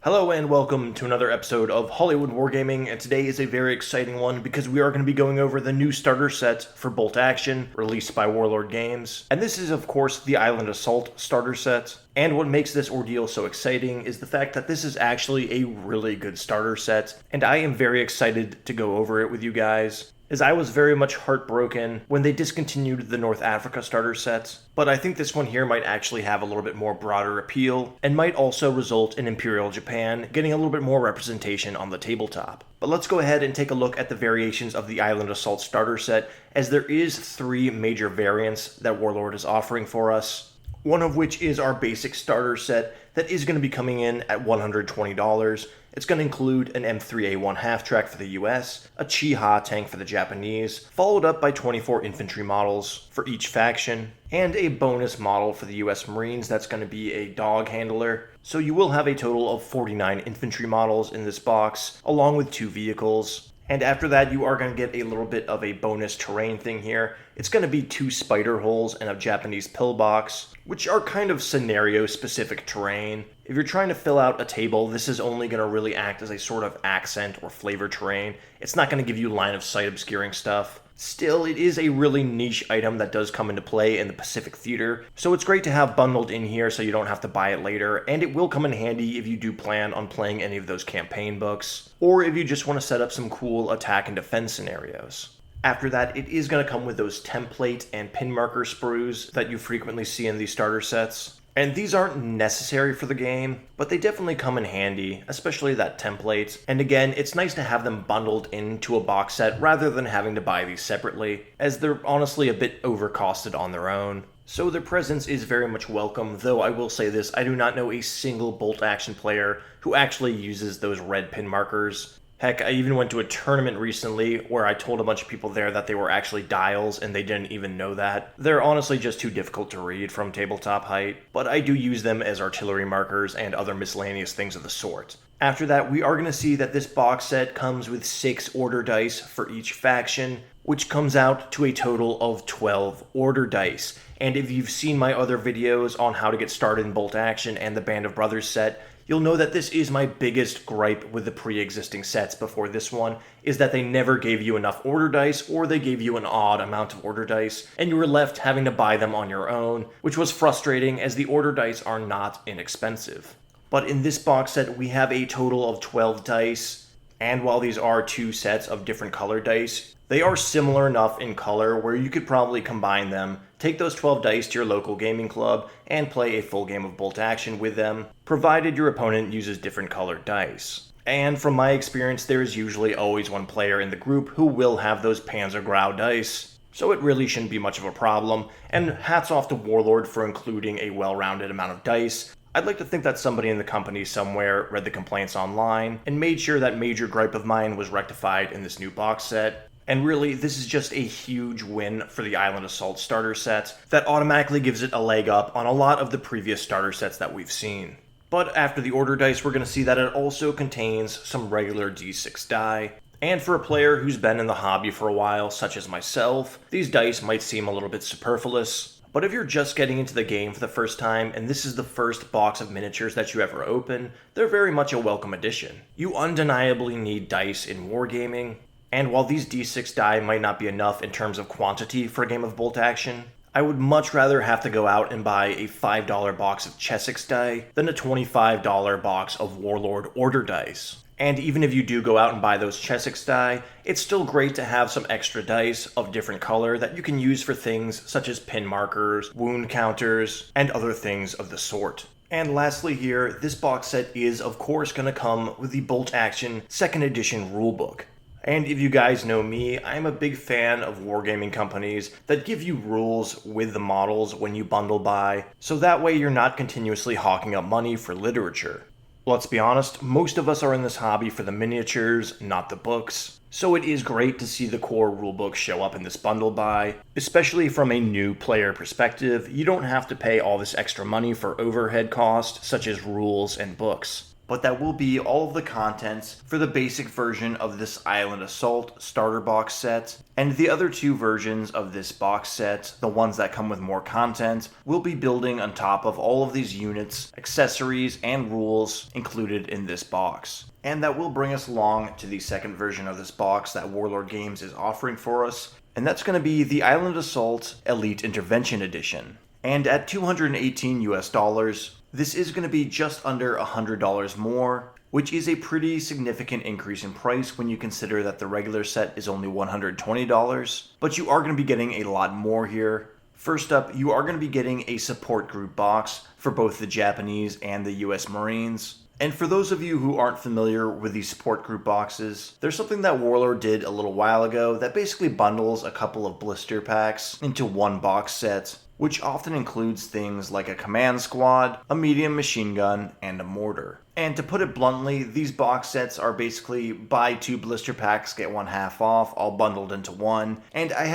Hello and welcome to another episode of Hollywood Wargaming, and today is a very exciting one because we are going to be going over the new starter set for Bolt Action, released by Warlord Games. And this is of course the Island Assault starter set. And what makes this ordeal so exciting is the fact that this is actually a really good starter set, and I am very excited to go over it with you guys, as I was very much heartbroken when they discontinued the North Africa starter set, but I think this one here might actually have a little bit more broader appeal, and might also result in Imperial Japan getting a little bit more representation on the tabletop. But let's go ahead and take a look at the variations of the Island Assault starter set, as there is 3 major variants that Warlord is offering for us. One of which is our basic starter set that is going to be coming in at $120. It's going to include an M3A1 half-track for the US, a Chi-Ha tank for the Japanese, followed up by 24 infantry models for each faction, and a bonus model for the US Marines that's going to be a dog handler. So you will have a total of 49 infantry models in this box, along with 2 vehicles. And after that, you are going to get a little bit of a bonus terrain thing here. It's going to be 2 spider holes and a Japanese pillbox, which are kind of scenario-specific terrain. If you're trying to fill out a table, this is only going to really act as a sort of accent or flavor terrain. It's not going to give you line of sight obscuring stuff. Still, it is a really niche item that does come into play in the Pacific Theater, so it's great to have bundled in here so you don't have to buy it later, and it will come in handy if you do plan on playing any of those campaign books, or if you just want to set up some cool attack and defense scenarios. After that, it is going to come with those template and pin marker sprues that you frequently see in these starter sets. And these aren't necessary for the game, but they definitely come in handy, especially that template. And again, it's nice to have them bundled into a box set rather than having to buy these separately, as they're honestly a bit overcosted on their own. So their presence is very much welcome, though I will say this, I do not know a single Bolt Action player who actually uses those red pin markers. Heck, I even went to a tournament recently where I told a bunch of people there that they were actually dials and they didn't even know that. They're honestly just too difficult to read from tabletop height, but I do use them as artillery markers and other miscellaneous things of the sort. After that, we are going to see that this box set comes with 6 order dice for each faction, which comes out to a total of 12 order dice. And if you've seen my other videos on how to get started in Bolt Action and the Band of Brothers set, you'll know that this is my biggest gripe with the pre-existing sets before this one, is that they never gave you enough order dice, or they gave you an odd amount of order dice, and you were left having to buy them on your own, which was frustrating as the order dice are not inexpensive. But in this box set, we have a total of 12 dice, and while these are 2 sets of different color dice, they are similar enough in color where you could probably combine them, take those 12 dice to your local gaming club, and play a full game of Bolt Action with them, provided your opponent uses different colored dice. And from my experience, there is usually always one player in the group who will have those Panzergrau dice, so it really shouldn't be much of a problem, and hats off to Warlord for including a well-rounded amount of dice. I'd like to think that somebody in the company somewhere read the complaints online and made sure that major gripe of mine was rectified in this new box set. And really, this is just a huge win for the Island Assault starter set that automatically gives it a leg up on a lot of the previous starter sets that we've seen. But after the order dice, we're going to see that it also contains some regular D6 die. And for a player who's been in the hobby for a while, such as myself, these dice might seem a little bit superfluous. But if you're just getting into the game for the first time, and this is the first box of miniatures that you ever open, they're very much a welcome addition. You undeniably need dice in wargaming. And while these D6 die might not be enough in terms of quantity for a game of Bolt Action, I would much rather have to go out and buy a $5 box of Chessex die than a $25 box of Warlord order dice. And even if you do go out and buy those Chessex die, it's still great to have some extra dice of different color that you can use for things such as pin markers, wound counters, and other things of the sort. And lastly here, this box set is of course going to come with the Bolt Action 2nd edition rulebook. And if you guys know me, I'm a big fan of wargaming companies that give you rules with the models when you bundle buy, so that way you're not continuously hawking up money for literature. Let's be honest, most of us are in this hobby for the miniatures, not the books, so it is great to see the core rulebook show up in this bundle buy, especially from a new player perspective. You don't have to pay all this extra money for overhead costs, such as rules and books. but that will be all of the contents for the basic version of this Island Assault starter box set. And the other two versions of this box set, the ones that come with more content, will be building on top of all of these units, accessories, and rules included in this box. And that will bring us along to the second version of this box that Warlord Games is offering for us, and that's going to be the Island Assault Elite Intervention Edition. And at $218 US, this is going to be just under $100 more, which is a pretty significant increase in price when you consider that the regular set is only $120, but you are going to be getting a lot more here. First up, you are going to be getting a support group box for both the Japanese and the US Marines. And for those of you who aren't familiar with these support group boxes, there's something that Warlord did a little while ago that basically bundles a couple of blister packs into one box set, which often includes things like a command squad, a medium machine gun, and a mortar. And to put it bluntly, these box sets are basically buy 2 blister packs, get one half off, all bundled into one, and I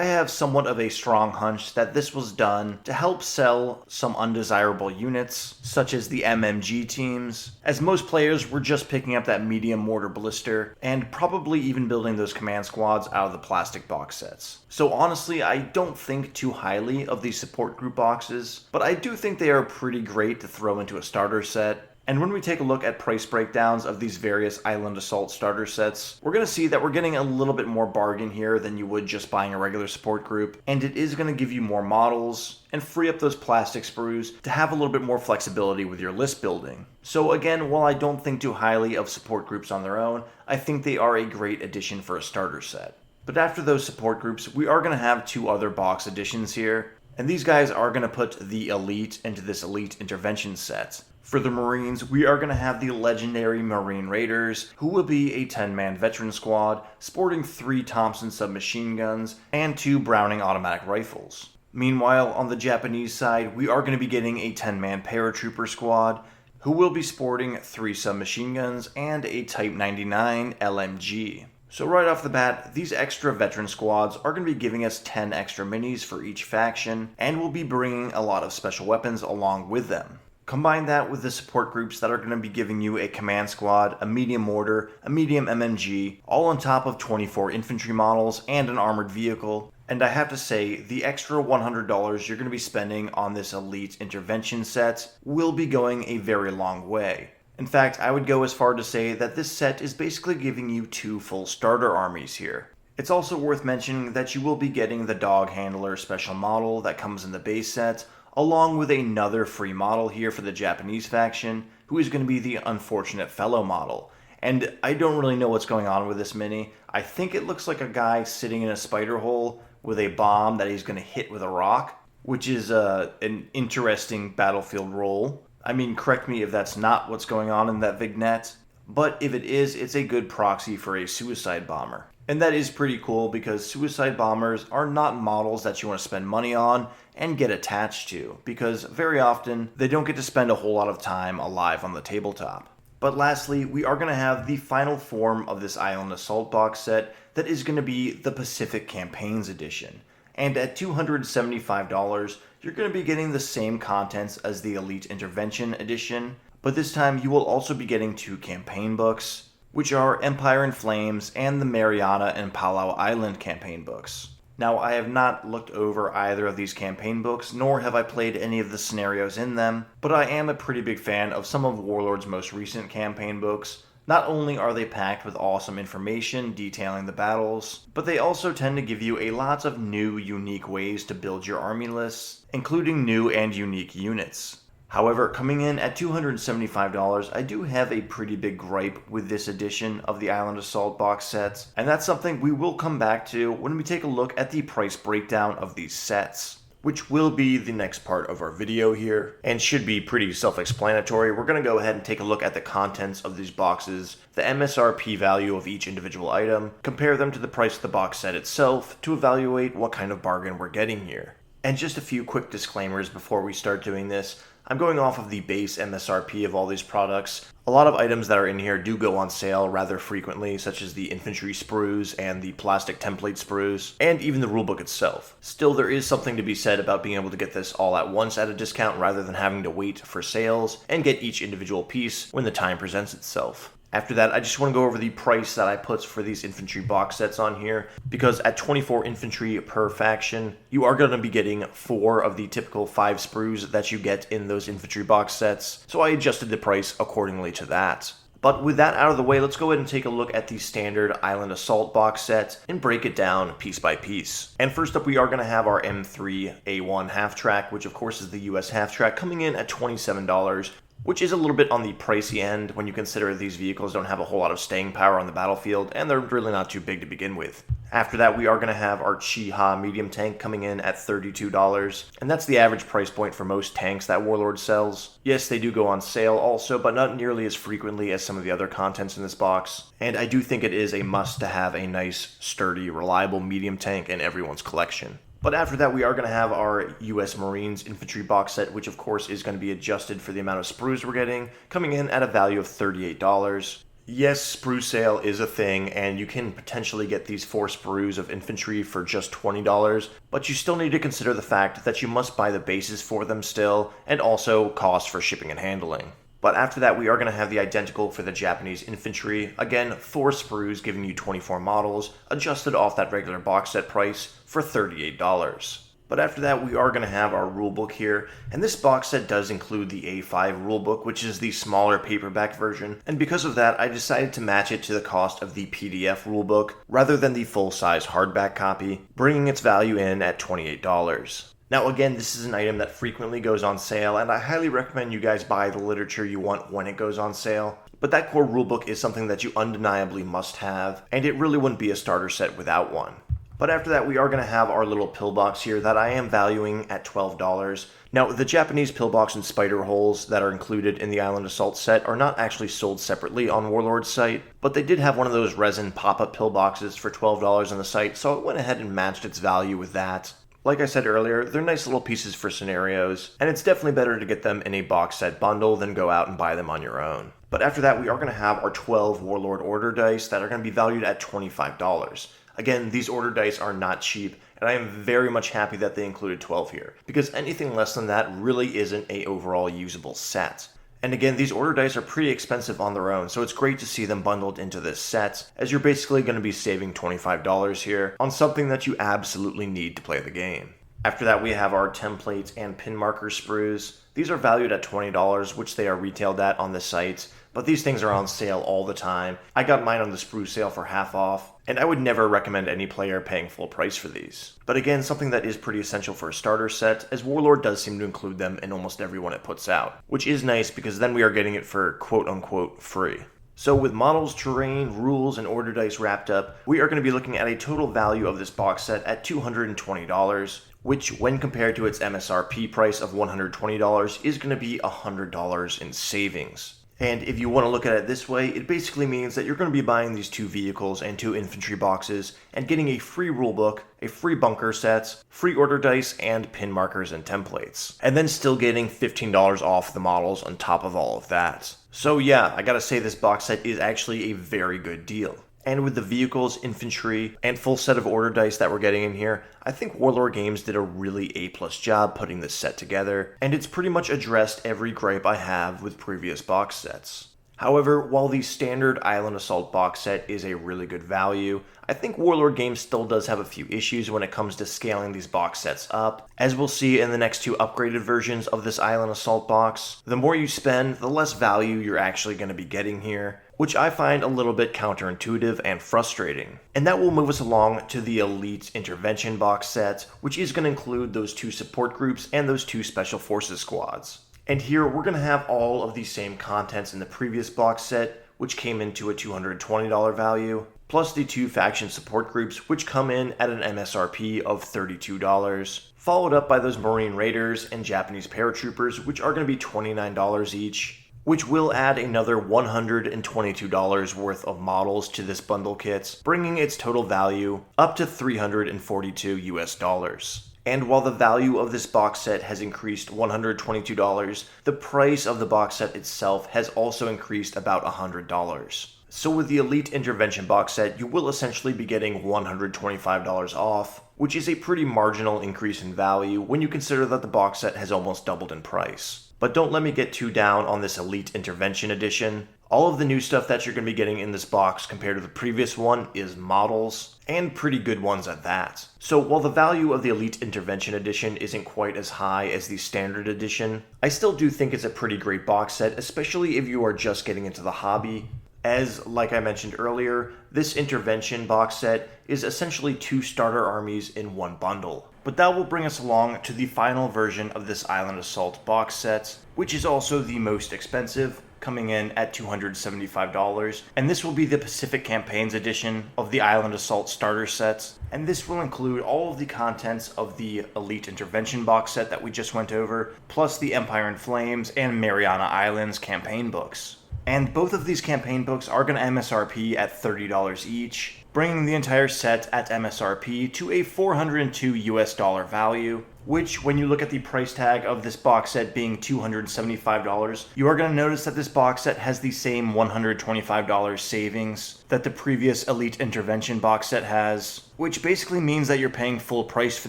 have somewhat of a strong hunch that this was done to help sell some undesirable units, such as the MMG teams, as most players were just picking up that medium mortar blister, and probably even building those command squads out of the plastic box sets. So honestly, I don't think too highly of these support group boxes, but I do think they are pretty great to throw into a starter set. And when we take a look at price breakdowns of these various Island Assault starter sets, we're going to see that we're getting a little bit more bargain here than you would just buying a regular support group, and it is going to give you more models and free up those plastic sprues to have a little bit more flexibility with your list building. So again, while I don't think too highly of support groups on their own, I think they are a great addition for a starter set. But after those support groups, we are going to have 2 other box additions here, and these guys are going to put the Elite into this Elite Intervention set. For the Marines, we are going to have the legendary Marine Raiders, who will be a 10-man veteran squad, sporting 3 Thompson submachine guns and 2 Browning automatic rifles. Meanwhile, on the Japanese side, we are going to be getting a 10-man paratrooper squad, who will be sporting 3 submachine guns and a Type 99 LMG. So right off the bat, these extra veteran squads are going to be giving us 10 extra minis for each faction, and will be bringing a lot of special weapons along with them. Combine that with the support groups that are going to be giving you a command squad, a medium mortar, a medium MMG, all on top of 24 infantry models and an armored vehicle. And I have to say, the extra $100 you're going to be spending on this Elite Intervention set will be going a very long way. In fact, I would go as far to say that this set is basically giving you 2 full starter armies here. It's also worth mentioning that you will be getting the Dog Handler special model that comes in the base set, along with another free model here for the Japanese faction, who is going to be the Unfortunate Fellow model. And I don't really know what's going on with this mini. I think it looks like a guy sitting in a spider hole with a bomb that he's going to hit with a rock, which is an interesting battlefield role. I mean, correct me if that's not what's going on in that vignette, but if it is, it's a good proxy for a suicide bomber. And that is pretty cool because suicide bombers are not models that you want to spend money on and get attached to, because very often they don't get to spend a whole lot of time alive on the tabletop. But lastly, we are going to have the final form of this Island Assault box set that is going to be the Pacific Campaigns Edition. And at $275, you're going to be getting the same contents as the Elite Intervention Edition, but this time you will also be getting 2 campaign books, which are Empire in Flames and the Mariana and Palau Island campaign books. Now, I have not looked over either of these campaign books, nor have I played any of the scenarios in them, but I am a pretty big fan of some of Warlord's most recent campaign books. Not only are they packed with awesome information detailing the battles, but they also tend to give you a lot of new, unique ways to build your army lists, including new and unique units. However, coming in at $275, I do have a pretty big gripe with this edition of the Island Assault box sets, and that's something we will come back to when we take a look at the price breakdown of these sets, which will be the next part of our video here, and should be pretty self-explanatory. We're going to go ahead and take a look at the contents of these boxes, the MSRP value of each individual item, compare them to the price of the box set itself to evaluate what kind of bargain we're getting here. And just a few quick disclaimers before we start doing this. I'm going off of the base MSRP of all these products. A lot of items that are in here do go on sale rather frequently, such as the infantry sprues and the plastic template sprues, and even the rulebook itself. Still, there is something to be said about being able to get this all at once at a discount rather than having to wait for sales and get each individual piece when the time presents itself. After that, I just want to go over the price that I put for these infantry box sets on here, because at 24 infantry per faction, you are going to be getting 4 of the typical 5 sprues that you get in those infantry box sets, so I adjusted the price accordingly to that. But with that out of the way, let's go ahead and take a look at the standard Island Assault box set and break it down piece by piece. And first up, we are going to have our M3A1 half-track, which of course is the US half-track, coming in at $27. Which is a little bit on the pricey end when you consider these vehicles don't have a whole lot of staying power on the battlefield, and they're really not too big to begin with. After that, we are going to have our Chi-Ha medium tank coming in at $32, and that's the average price point for most tanks that Warlord sells. Yes, they do go on sale also, but not nearly as frequently as some of the other contents in this box, and I do think it is a must to have a nice, sturdy, reliable medium tank in everyone's collection. But after that, we are going to have our US Marines infantry box set, which of course is going to be adjusted for the amount of sprues we're getting, coming in at a value of $38. Yes, sprue sale is a thing, and you can potentially get these 4 sprues of infantry for just $20, but you still need to consider the fact that you must buy the bases for them still, and also cost for shipping and handling. But after that, we are going to have the identical for the Japanese infantry. Again, 4 sprues giving you 24 models, adjusted off that regular box set price for $38. But after that, we are going to have our rulebook here, and this box set does include the A5 rulebook, which is the smaller paperback version, and because of that, I decided to match it to the cost of the PDF rulebook, rather than the full-size hardback copy, bringing its value in at $28. Now again, this is an item that frequently goes on sale, and I highly recommend you guys buy the literature you want when it goes on sale. But that core rulebook is something that you undeniably must have, and it really wouldn't be a starter set without one. But after that, we are going to have our little pillbox here that I am valuing at $12. Now, the Japanese pillbox and spider holes that are included in the Island Assault set are not actually sold separately on Warlord's site, but they did have one of those resin pop-up pillboxes for $12 on the site, so I went ahead and matched its value with that. Like I said earlier, they're nice little pieces for scenarios, and it's definitely better to get them in a box set bundle than go out and buy them on your own. But after that, we are going to have our 12 Warlord order dice that are going to be valued at $25. Again, these order dice are not cheap, and I am very much happy that they included 12 here, because anything less than that really isn't a overall usable set. And again, these order dice are pretty expensive on their own, so it's great to see them bundled into this set, as you're basically going to be saving $25 here on something that you absolutely need to play the game. After that, we have our templates and pin marker sprues. These are valued at $20, which they are retailed at on the site, but these things are on sale all the time. I got mine on the sprue sale for half off, and I would never recommend any player paying full price for these. But again, something that is pretty essential for a starter set, as Warlord does seem to include them in almost every one it puts out, which is nice because then we are getting it for quote-unquote free. So with models, terrain, rules, and order dice wrapped up, we are going to be looking at a total value of this box set at $220, which when compared to its MSRP price of $120 is going to be $100 in savings. And if you want to look at it this way, it basically means that you're going to be buying these 2 vehicles and 2 infantry boxes and getting a free rulebook, a free bunker set, free order dice, and pin markers and templates. And then still getting $15 off the models on top of all of that. So yeah, I gotta say this box set is actually a very good deal. And with the vehicles, infantry, and full set of order dice that we're getting in here, I think Warlord Games did a really A+ job putting this set together, and it's pretty much addressed every gripe I have with previous box sets. However, while the standard Island Assault box set is a really good value, I think Warlord Games still does have a few issues when it comes to scaling these box sets up. As we'll see in the next 2 upgraded versions of this Island Assault box, the more you spend, the less value you're actually going to be getting here, which I find a little bit counterintuitive and frustrating. And that will move us along to the Elite Intervention box set, which is going to include those 2 support groups and those 2 Special Forces squads. And here we're going to have all of the same contents in the previous box set, which came into a $220 value, plus the 2 faction support groups, which come in at an MSRP of $32, followed up by those Marine Raiders and Japanese paratroopers, which are going to be $29 each, which will add another $122 worth of models to this bundle kit, bringing its total value up to $342 US. And while the value of this box set has increased $122, the price of the box set itself has also increased about $100. So with the Elite Intervention box set, you will essentially be getting $125 off, which is a pretty marginal increase in value when you consider that the box set has almost doubled in price. But don't let me get too down on this Elite Intervention edition. All of the new stuff that you're going to be getting in this box compared to the previous one is models, and pretty good ones at that. So while the value of the Elite Intervention edition isn't quite as high as the standard edition, I still do think it's a pretty great box set, especially if you are just getting into the hobby. As, like I mentioned earlier, this Intervention box set is essentially 2 starter armies in one bundle. But that will bring us along to the final version of this Island Assault box set, which is also the most expensive, coming in at $275, and this will be the Pacific Campaigns edition of the Island Assault starter sets, and this will include all of the contents of the Elite Intervention box set that we just went over, plus the Empire in Flames and Mariana Islands campaign books. And both of these campaign books are going to MSRP at $30 each, bringing the entire set at MSRP to a $402 value, which, when you look at the price tag of this box set being $275, you are going to notice that this box set has the same $125 savings that the previous Elite Intervention box set has, which basically means that you're paying full price for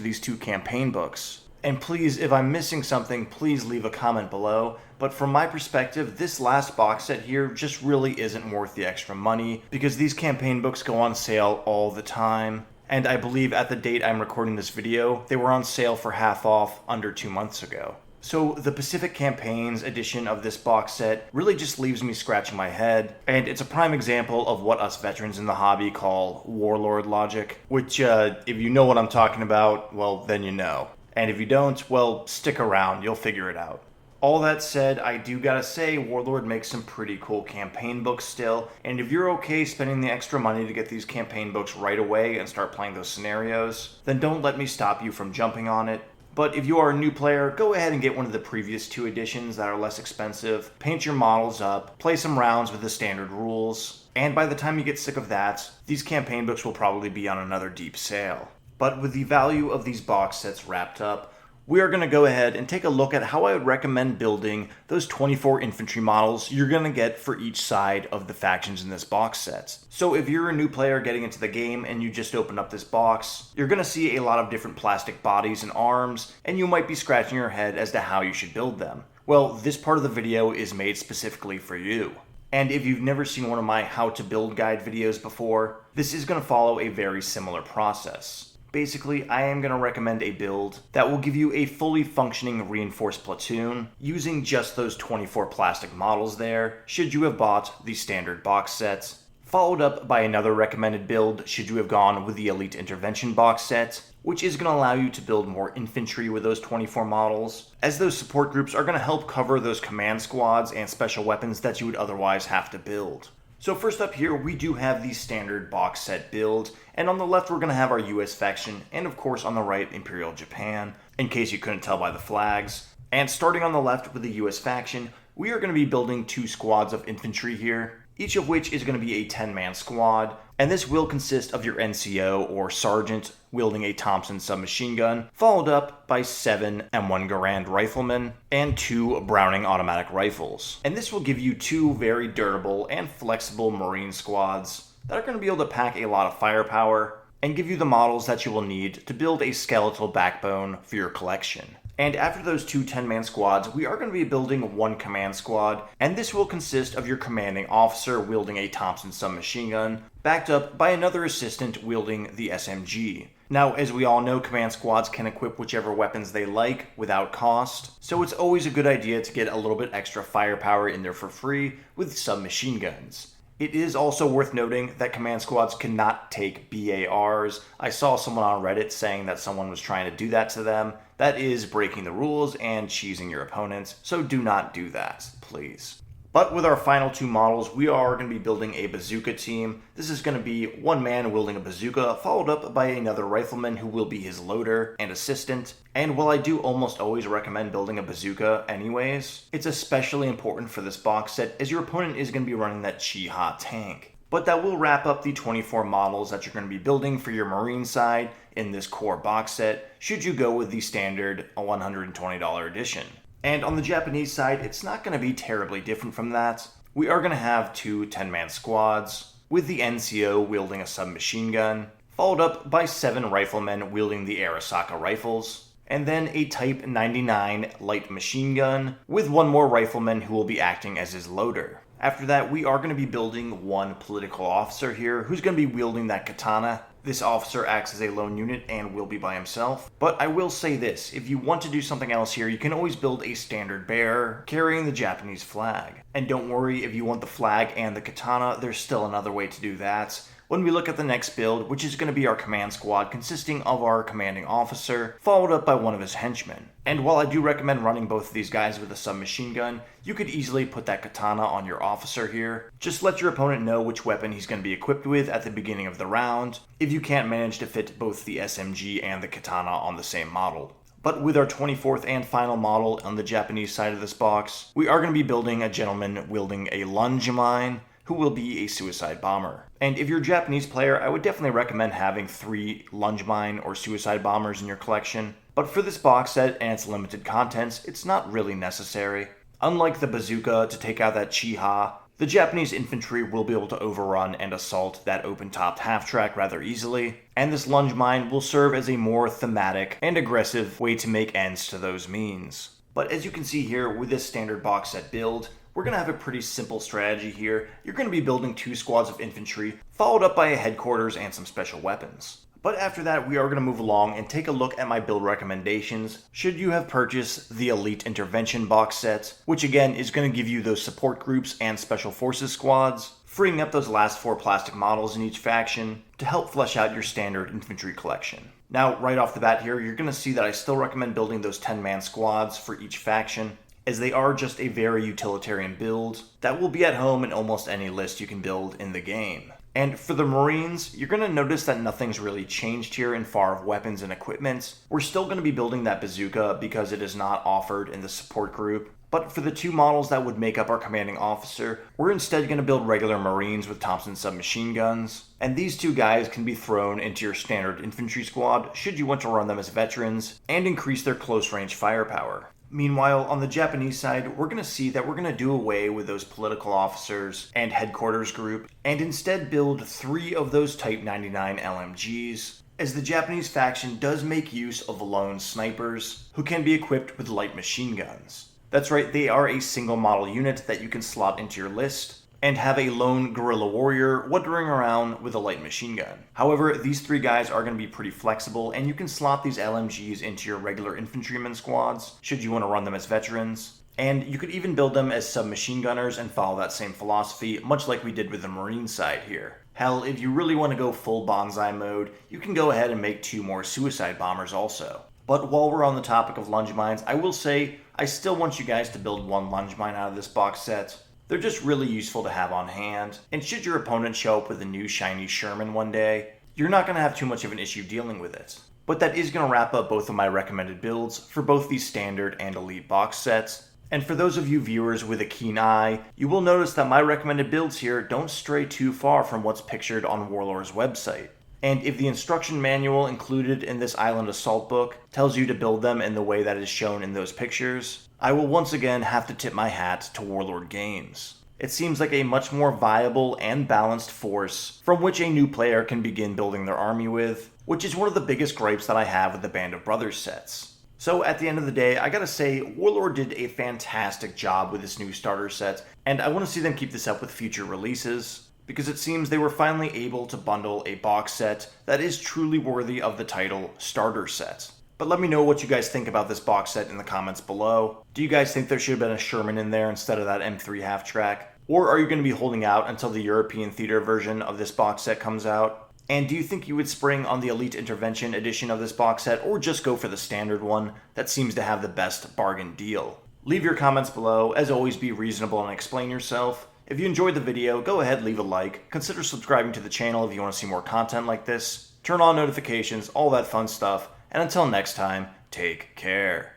these 2 campaign books. And please, if I'm missing something, please leave a comment below. But from my perspective, this last box set here just really isn't worth the extra money, because these campaign books go on sale all the time. And I believe at the date I'm recording this video, they were on sale for half off under 2 months ago. So the Pacific Campaigns edition of this box set really just leaves me scratching my head, and it's a prime example of what us veterans in the hobby call warlord logic, which if you know what I'm talking about, well, then you know. And if you don't, well, stick around, you'll figure it out. All that said, I do gotta say, Warlord makes some pretty cool campaign books still, and if you're okay spending the extra money to get these campaign books right away and start playing those scenarios, then don't let me stop you from jumping on it. But if you are a new player, go ahead and get one of the previous 2 editions that are less expensive, paint your models up, play some rounds with the standard rules, and by the time you get sick of that, these campaign books will probably be on another deep sale. But with the value of these box sets wrapped up, we are going to go ahead and take a look at how I would recommend building those 24 infantry models you're going to get for each side of the factions in this box set. So if you're a new player getting into the game and you just open up this box, you're going to see a lot of different plastic bodies and arms, and you might be scratching your head as to how you should build them. Well, this part of the video is made specifically for you. And if you've never seen one of my how to build guide videos before, this is going to follow a very similar process. Basically, I am going to recommend a build that will give you a fully functioning reinforced platoon using just those 24 plastic models there, should you have bought the standard box sets, followed up by another recommended build should you have gone with the Elite Intervention box set, which is going to allow you to build more infantry with those 24 models, as those support groups are going to help cover those command squads and special weapons that you would otherwise have to build. So first up here, we do have the standard box set build, and on the left we're going to have our US faction, and of course on the right, Imperial Japan, in case you couldn't tell by the flags. And starting on the left with the US faction, we are going to be building 2 squads of infantry here, each of which is going to be a 10-man squad, and this will consist of your NCO or sergeant wielding a Thompson submachine gun, followed up by 7 M1 Garand riflemen and 2 Browning automatic rifles. And this will give you 2 very durable and flexible Marine squads that are going to be able to pack a lot of firepower and give you the models that you will need to build a skeletal backbone for your collection. And after those 2 10-man squads, we are going to be building 1 command squad, and this will consist of your commanding officer wielding a Thompson submachine gun, backed up by another assistant wielding the SMG. Now, as we all know, command squads can equip whichever weapons they like without cost, so it's always a good idea to get a little bit extra firepower in there for free with submachine guns. It is also worth noting that command squads cannot take BARs. I saw someone on Reddit saying that someone was trying to do that to them. That is breaking the rules and cheesing your opponents, so do not do that, please. But with our final 2 models, we are going to be building a bazooka team. This is going to be 1 man wielding a bazooka, followed up by another rifleman who will be his loader and assistant. And while I do almost always recommend building a bazooka anyways, it's especially important for this box set as your opponent is going to be running that Chi-Ha tank. But that will wrap up the 24 models that you're going to be building for your Marine side in this core box set, should you go with the standard $120 edition. And on the Japanese side, it's not going to be terribly different from that. We are going to have two 10-man squads, with the NCO wielding a submachine gun, followed up by 7 riflemen wielding the Arisaka rifles, and then a Type 99 light machine gun, with 1 more rifleman who will be acting as his loader. After that, we are going to be building 1 political officer here who's going to be wielding that katana. This officer acts as a lone unit and will be by himself. But I will say this, if you want to do something else here, you can always build a standard bearer carrying the Japanese flag. And don't worry, if you want the flag and the katana, there's still another way to do that. When we look at the next build, which is going to be our command squad consisting of our commanding officer, followed up by 1 of his henchmen. And while I do recommend running both of these guys with a submachine gun, you could easily put that katana on your officer here. Just let your opponent know which weapon he's going to be equipped with at the beginning of the round, if you can't manage to fit both the SMG and the katana on the same model. But with our 24th and final model on the Japanese side of this box, we are going to be building a gentleman wielding a lunge mine, who will be a suicide bomber. And if you're a Japanese player, I would definitely recommend having 3 lunge mine or suicide bombers in your collection. But for this box set and its limited contents, it's not really necessary. Unlike the bazooka to take out that Chiha, the Japanese infantry will be able to overrun and assault that open-topped half-track rather easily, and this lunge mine will serve as a more thematic and aggressive way to make ends to those means. But as you can see here, with this standard box set build, we're going to have a pretty simple strategy here. You're going to be building 2 squads of infantry, followed up by a headquarters and some special weapons. But after that, we are going to move along and take a look at my build recommendations should you have purchased the Elite Intervention box set, which again is going to give you those support groups and special forces squads, freeing up those last 4 plastic models in each faction to help flesh out your standard infantry collection. Now, right off the bat here, you're going to see that I still recommend building those 10-man squads for each faction, as they are just a very utilitarian build that will be at home in almost any list you can build in the game. And for the Marines, you're going to notice that nothing's really changed here in far of weapons and equipment. We're still going to be building that bazooka because it is not offered in the support group. But for the 2 models that would make up our commanding officer, we're instead going to build regular Marines with Thompson submachine guns. And these 2 guys can be thrown into your standard infantry squad should you want to run them as veterans and increase their close range firepower. Meanwhile, on the Japanese side, we're going to see that we're going to do away with those political officers and headquarters group, and instead build 3 of those Type 99 LMGs, as the Japanese faction does make use of lone snipers, who can be equipped with light machine guns. That's right, they are a single model unit that you can slot into your list, and have a lone guerrilla warrior wandering around with a light machine gun. However, these 3 guys are going to be pretty flexible, and you can slot these LMGs into your regular infantryman squads, should you want to run them as veterans. And you could even build them as submachine gunners and follow that same philosophy, much like we did with the Marine side here. Hell, if you really want to go full bonsai mode, you can go ahead and make 2 more suicide bombers also. But while we're on the topic of lunge mines, I will say, I still want you guys to build 1 lunge mine out of this box set. They're just really useful to have on hand, and should your opponent show up with a new shiny Sherman one day, you're not going to have too much of an issue dealing with it. But that is going to wrap up both of my recommended builds for both the standard and elite box sets. And for those of you viewers with a keen eye, you will notice that my recommended builds here don't stray too far from what's pictured on Warlord's website. And if the instruction manual included in this Island Assault book tells you to build them in the way that is shown in those pictures, I will once again have to tip my hat to Warlord Games. It seems like a much more viable and balanced force from which a new player can begin building their army with, which is one of the biggest gripes that I have with the Band of Brothers sets. So at the end of the day, I gotta say, Warlord did a fantastic job with this new starter set, and I want to see them keep this up with future releases, because it seems they were finally able to bundle a box set that is truly worthy of the title Starter Set. But let me know what you guys think about this box set in the comments below. Do you guys think there should have been a Sherman in there instead of that M3 half-track? Or are you going to be holding out until the European theater version of this box set comes out? And do you think you would spring on the Elite Intervention edition of this box set, or just go for the standard one that seems to have the best bargain deal? Leave your comments below. As always, be reasonable and explain yourself. If you enjoyed the video, go ahead, leave a like. Consider subscribing to the channel if you want to see more content like this. Turn on notifications, all that fun stuff. And until next time, take care.